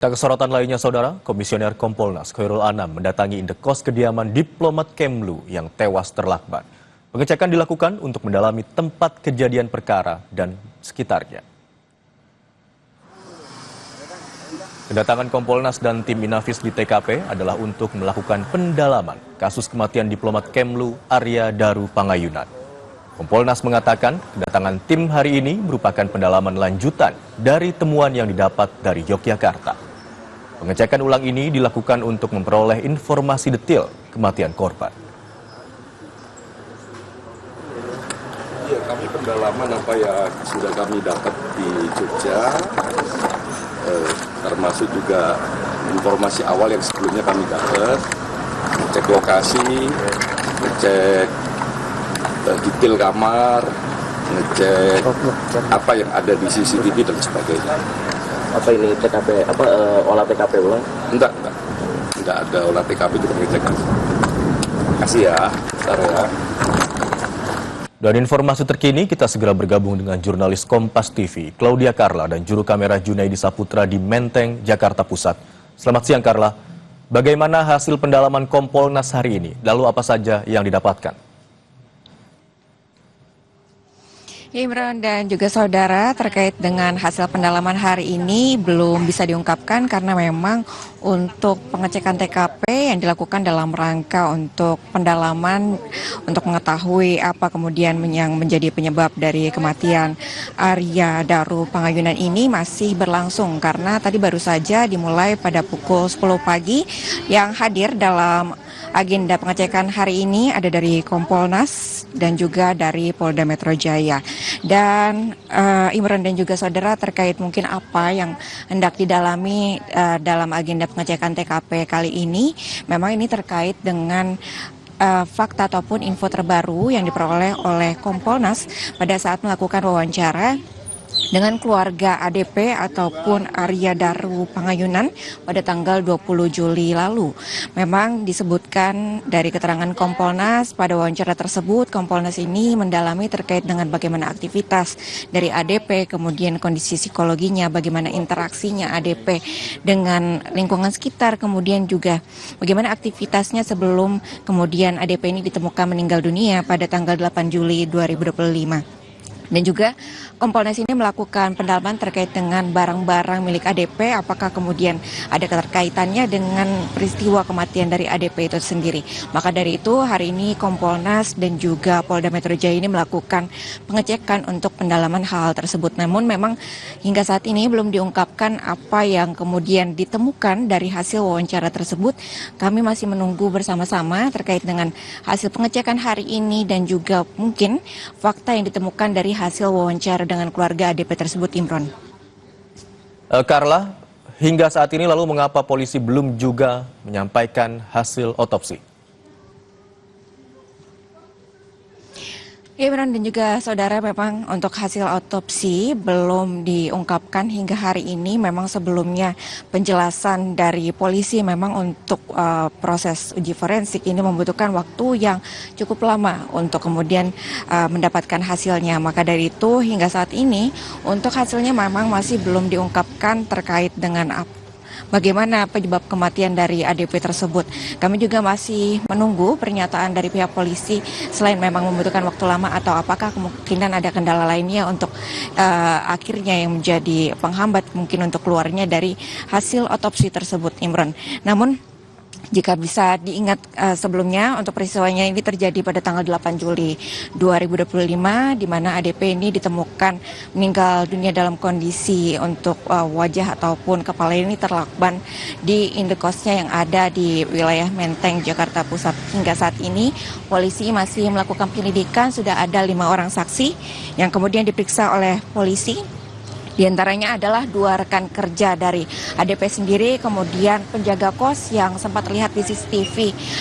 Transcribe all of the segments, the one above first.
Kesorotan lainnya, Saudara, Komisioner Kompolnas Khairul Anam mendatangi indekos kediaman diplomat Kemlu yang tewas terlakban. Pengecekan dilakukan untuk mendalami tempat kejadian perkara dan sekitarnya. Kedatangan Kompolnas dan tim Inafis di TKP adalah untuk melakukan pendalaman kasus kematian diplomat Kemlu Arya Daru Pangayunan. Kompolnas mengatakan kedatangan tim hari ini merupakan pendalaman lanjutan dari temuan yang didapat dari Yogyakarta. Pengecekan ulang ini dilakukan untuk memperoleh informasi detail kematian korban. Ya, kami pendalaman apa yang sudah kami dapat di Jogja, termasuk juga informasi awal yang sebelumnya kami dapat, cek lokasi, ngecek detail kamar, ngecek apa yang ada di CCTV dan sebagainya. Apa ini TKP, olah TKP ulang? Enggak ada olah TKP, itu pengecekan. Kasih ya, bentar ya. Dan informasi terkini kita segera bergabung dengan jurnalis Kompas TV, Claudia Carla dan juru kamera Junaidi Saputra di Menteng, Jakarta Pusat. Selamat siang Carla, bagaimana hasil pendalaman Kompolnas hari ini? Lalu apa saja yang didapatkan? Imron dan juga saudara, terkait dengan hasil pendalaman hari ini belum bisa diungkapkan karena memang untuk pengecekan TKP yang dilakukan dalam rangka untuk pendalaman untuk mengetahui apa kemudian yang menjadi penyebab dari kematian Arya Daru Pangayunan ini masih berlangsung karena tadi baru saja dimulai pada pukul 10 pagi. Yang hadir dalam agenda pengecekan hari ini ada dari Kompolnas dan juga dari Polda Metro Jaya. Dan Imran dan juga saudara, terkait mungkin apa yang hendak didalami dalam agenda pengecekan TKP kali ini, memang ini terkait dengan fakta ataupun info terbaru yang diperoleh oleh Kompolnas pada saat melakukan wawancara dengan keluarga ADP ataupun Arya Daru Pangayunan pada tanggal 20 Juli lalu. Memang disebutkan dari keterangan Kompolnas pada wawancara tersebut, Kompolnas ini mendalami terkait dengan bagaimana aktivitas dari ADP, kemudian kondisi psikologinya, bagaimana interaksinya ADP dengan lingkungan sekitar, kemudian juga bagaimana aktivitasnya sebelum kemudian ADP ini ditemukan meninggal dunia pada tanggal 8 Juli 2025. Dan juga Kompolnas ini melakukan pendalaman terkait dengan barang-barang milik ADP, apakah kemudian ada keterkaitannya dengan peristiwa kematian dari ADP itu sendiri. Maka dari itu hari ini Kompolnas dan juga Polda Metro Jaya ini melakukan pengecekan untuk pendalaman hal tersebut. Namun memang hingga saat ini belum diungkapkan apa yang kemudian ditemukan dari hasil wawancara tersebut. Kami masih menunggu bersama-sama terkait dengan hasil pengecekan hari ini dan juga mungkin fakta yang ditemukan dari hasil wawancara dengan keluarga ADP tersebut, Imron. Carla, hingga saat ini lalu mengapa polisi belum juga menyampaikan hasil otopsi? Imran dan juga saudara, memang untuk hasil otopsi belum diungkapkan hingga hari ini. Memang sebelumnya penjelasan dari polisi memang untuk proses uji forensik ini membutuhkan waktu yang cukup lama untuk kemudian mendapatkan hasilnya. Maka dari itu hingga saat ini untuk hasilnya memang masih belum diungkapkan terkait dengan bagaimana penyebab kematian dari ADP tersebut. Kami juga masih menunggu pernyataan dari pihak polisi selain memang membutuhkan waktu lama atau apakah kemungkinan ada kendala lainnya untuk akhirnya yang menjadi penghambat mungkin untuk keluarnya dari hasil otopsi tersebut, Imron. Namun jika bisa diingat sebelumnya untuk peristiwanya ini terjadi pada tanggal 8 Juli 2025 di mana ADP ini ditemukan meninggal dunia dalam kondisi untuk wajah ataupun kepala ini terlakban di indekosnya yang ada di wilayah Menteng, Jakarta Pusat. Hingga saat ini polisi masih melakukan penyelidikan, sudah ada 5 orang saksi yang kemudian diperiksa oleh polisi. Di antaranya adalah 2 rekan kerja dari ADP sendiri, kemudian penjaga kos yang sempat terlihat di CCTV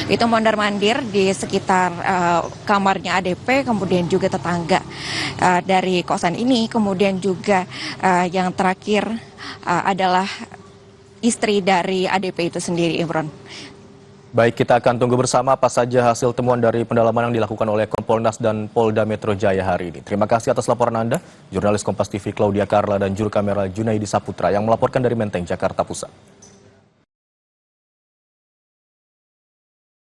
itu mondar-mandir di sekitar kamarnya ADP, kemudian juga tetangga dari kosan ini, kemudian juga yang terakhir adalah istri dari ADP itu sendiri, Imron. Baik, kita akan tunggu bersama apa saja hasil temuan dari pendalaman yang dilakukan oleh Kompolnas dan Polda Metro Jaya hari ini. Terima kasih atas laporan Anda, jurnalis Kompas TV Claudia Carla dan juru kamera Junaidi Saputra yang melaporkan dari Menteng, Jakarta Pusat.